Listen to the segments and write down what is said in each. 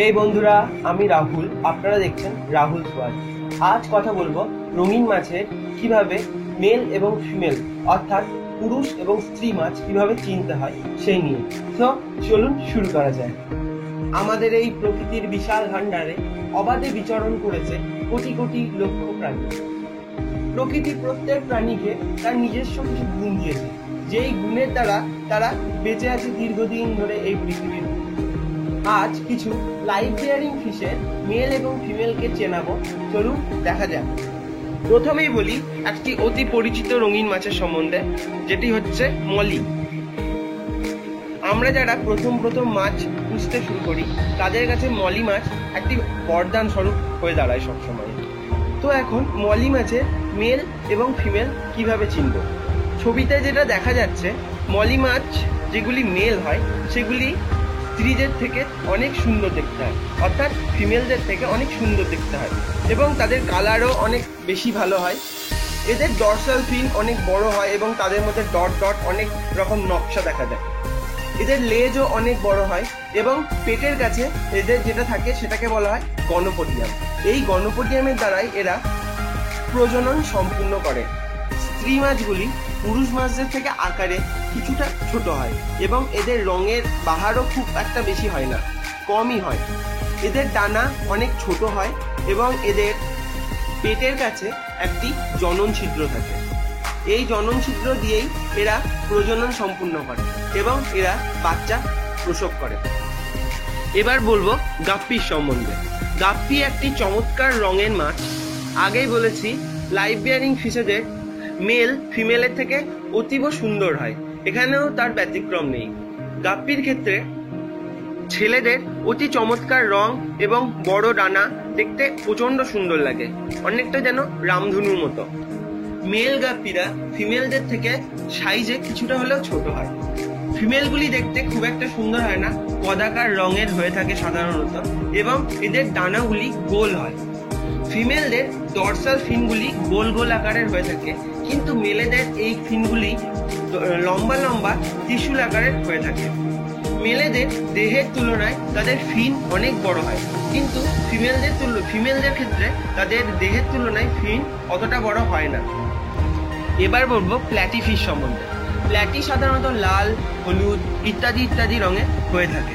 হে বন্ধুরা, আমি রাহুল। আপনারা দেখছেন রাহুল সোয়াজ। আজ কথা বলবো রঙিন মাছের কিভাবে মেল এবং ফিমেল অর্থাৎ পুরুষ এবং স্ত্রী মাছ কিভাবে চিনতে হয় সেই নিয়ে। তো চলুন শুরু করা যায়। আমাদের এই প্রকৃতির বিশাল ভান্ডারে অবাধে বিচরণ করেছে কোটি কোটি লক্ষ প্রাণী। প্রকৃতি প্রত্যেক প্রাণীকে তার নিজস্ব কিছু গুণ দিয়েছে, যেই গুণের দ্বারা তারা বেঁচে আছে দীর্ঘদিন ধরে এই পৃথিবীর। আজ কিছু লাইভ বিয়ারিং ফিশের মেল এবং ফিমেলকে চেনাবো। চলুন দেখা যাক। প্রথমেই বলি একটি অতি পরিচিত রঙিন মাছের সম্বন্ধে, যেটি হচ্ছে মলি। আমরা যারা প্রথম মাছ পুষতে শুরু করি তাদের কাছে মলি মাছ একটি বরদান স্বরূপ হয়ে দাঁড়ায় সবসময়। তো এখন মলি মাছের মেল এবং ফিমেল কিভাবে চিনব? ছবিতে যেটা দেখা যাচ্ছে, মলি মাছ যেগুলি মেল হয় সেগুলি স্ত্রীদের থেকে অনেক সুন্দর দেখতে হয়, অর্থাৎ ফিমেলদের থেকে অনেক সুন্দর দেখতে হয় এবং তাদের কালারও অনেক বেশি ভালো হয়। এদের ডরসাল ফিন অনেক বড় হয় এবং তাদের মধ্যে ডট ডট অনেক রকম নকশা দেখা যায়। এদের লেজও অনেক বড় হয় এবং পেটের কাছে এদের যেটা থাকে সেটাকে বলা হয় গনোপোডিয়াম। এই গনোপোডিয়ামের দ্বারাই এরা প্রজনন সম্পূর্ণ করে। স্ত্রী মাছগুলি পুরুষ মাছদের থেকে আকারে কিছুটা ছোট হয় এবং এদের রঙের বাহারও খুব একটা বেশি হয় না, কমই হয়। এদের ডানা অনেক ছোট হয় এবং এদের পেটের কাছে একটি জনন ছিদ্র থাকে। এই জনন ছিদ্র দিয়েই এরা প্রজনন সম্পূর্ণ করে এবং এরা বাচ্চা প্রসব করে। এবার বলবো গাপ্পির সম্বন্ধে। গাপ্পি একটি চমৎকার রঙের মাছ। আগেই বলেছি লাইভ বিয়ারিং ফিশেদের মেল ফিমেলের থেকে অতীব সুন্দর হয়, এখানেও তার ব্যতিক্রম নেই। গাপ্পির ক্ষেত্রে ছেলেদের অতি চমৎকার রং এবং বড় ডানা দেখতে প্রচন্ড সুন্দর লাগে, অনেকটা যেন রামধনুর মতো। মেল গাপ্পিরা ফিমেলদের থেকে সাইজে কিছুটা হলেও ছোট হয়। ফিমেলগুলি দেখতে খুব একটা সুন্দর হয় না, কদাকার রঙের হয়ে থাকে সাধারণত এবং এদের ডানাগুলি গোল হয়। ফিমেলদের ডরসাল ফিনগুলি গোল গোল আকারের হয়ে থাকে, কিন্তু মেলেদের এই ফিনগুলি লম্বা লম্বা ত্রিশূল আকারের হয়ে থাকে। মেলেদের দেহের তুলনায় তাদের ফিন অনেক বড় হয়, কিন্তু ফিমেলদের ক্ষেত্রে তাদের দেহের তুলনায় ফিন অতটা বড় হয় না। এবার বলবো প্ল্যাটি ফিশ সম্বন্ধে। প্ল্যাটি সাধারণত লাল, হলুদ ইত্যাদি রঙে হয়ে থাকে।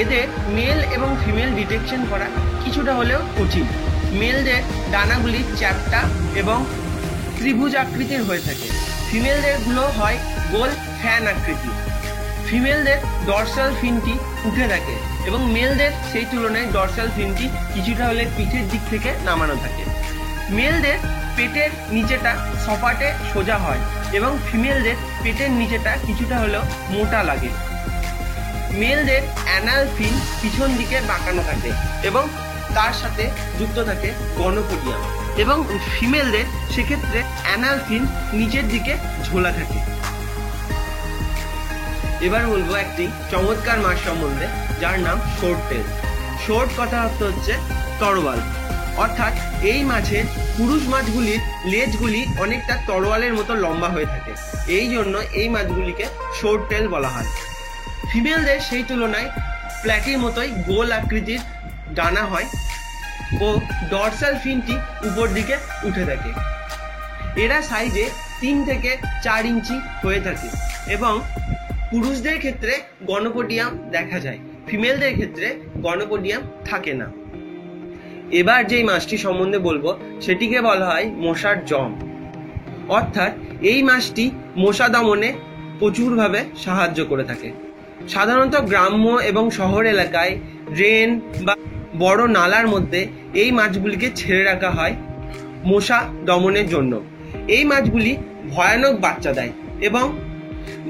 এদের মেল এবং ফিমেল ডিটেকশন করা কিছুটা হলেও কঠিন। মেলদের ডানাগুলি চ্যাপ্টা এবং ত্রিভুজ আকৃতির হয়ে থাকে, ফিমেলদের গুলো হয় গোল ফ্যান আকৃতি। ফিমেলদের ডরসাল ফিনটি উঠে থাকে এবং মেলদের সেই তুলনায় ডরসাল ফিনটি কিছুটা হলে পিঠের দিক থেকে নামানো থাকে। মেলদের পেটের নিচেটা সপাটে সোজা হয় এবং ফিমেলদের পেটের নিচেটা কিছুটা হলেও মোটা লাগে। মেলদের অ্যানাল ফিন পিছন দিকে বাঁকানো থাকে এবং তার সাথে যুক্ত থাকে গনোপোডিয়াম, এবং ফিমেলদের সেক্ষেত্রে অ্যানাল ফিন নিচের দিকে ঝোলা থাকে। এবার বলবো একটি চমৎকার মাছ সম্বন্ধে, যার নাম শর্ট টেল। শর্ট কথা অর্থ হচ্ছে তরোয়াল, অর্থাৎ এই মাছের পুরুষ মাছগুলির লেজগুলি অনেকটা তরোয়ালের মতো লম্বা হয়ে থাকে, এই জন্য এই মাছগুলিকে শর্ট টেল বলা হয়। ফিমেলদের সেই তুলনায় প্ল্যাটির মতোই গোল আকৃতির ডানা হয় ও ডরসাল ফিনটি উপর দিকে উঠে থাকে। এরা সাইজে 3 থেকে 4 ইঞ্চি হয়ে থাকে এবং পুরুষদের ক্ষেত্রে গনোপোডিয়াম দেখা যায়, ফিমেলদের ক্ষেত্রে গনোপোডিয়াম থাকে না। এবার যেই মাছটি সম্বন্ধে বলবো সেটিকে বলা হয় মশার জম, অর্থাৎ এই মাছটি মশা দমনে প্রচুরভাবে সাহায্য করে থাকে। সাধারণত গ্রাম্য এবং শহর এলাকায় ড্রেন বা বড় নালার মধ্যে এই মাছগুলিকে ছেড়ে রাখা হয় মশা দমনের জন্য। এই মাছগুলি ভয়ানক বাচ্চা দেয় এবং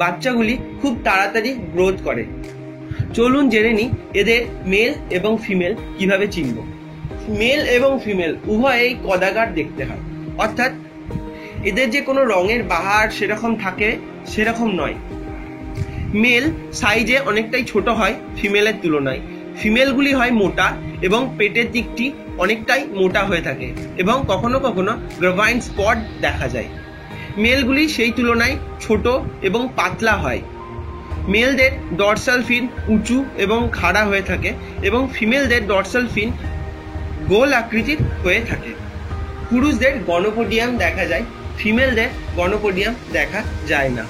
বাচ্চাগুলি খুব তাড়াতাড়ি গ্রোথ করে। চলুন জেনে নিই এদের মেল এবং ফিমেল কিভাবে চিনব। মেল এবং ফিমেল উভয়েই কদাকার দেখতে হয়, অর্থাৎ এদের যে কোনো রঙের বাহার সেরকম থাকে সেরকম নয়। মেল সাইজে অনেকটাই ছোট হয় ফিমেলের তুলনায়। ফিমেলগুলি হয় মোটা এবং পেটের দিকটি অনেকটাই মোটা হয়ে থাকে এবং কখনো কখনো গ্রাভাইন স্পট দেখা যায়। মেলগুলি সেই তুলনায় ছোট এবং পাতলা হয়। মেলদের ডরসাল ফিন উঁচু এবং খাড়া হয়ে থাকে এবং ফিমেলদের ডরসাল ফিন গোল আকৃতির হয়ে থাকে। পুরুষদের গনোপোডিয়াম দেখা যায়, ফিমেলদের গনোপোডিয়াম দেখা যায় না।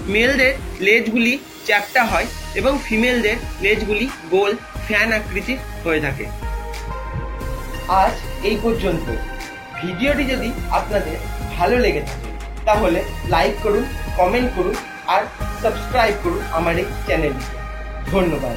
মেলদের লেজগুলি চ্যাপ্টা হয় এবং ফিমেলদের লেজগুলি গোল ফ্যান আকৃতির হয়ে থাকে। আজ এই পর্যন্ত। ভিডিওটি যদি আপনাদের ভালো লেগে থাকে তাহলে লাইক করুন, কমেন্ট করুন আর সাবস্ক্রাইব করুন আমার এই চ্যানেলটিকে। ধন্যবাদ।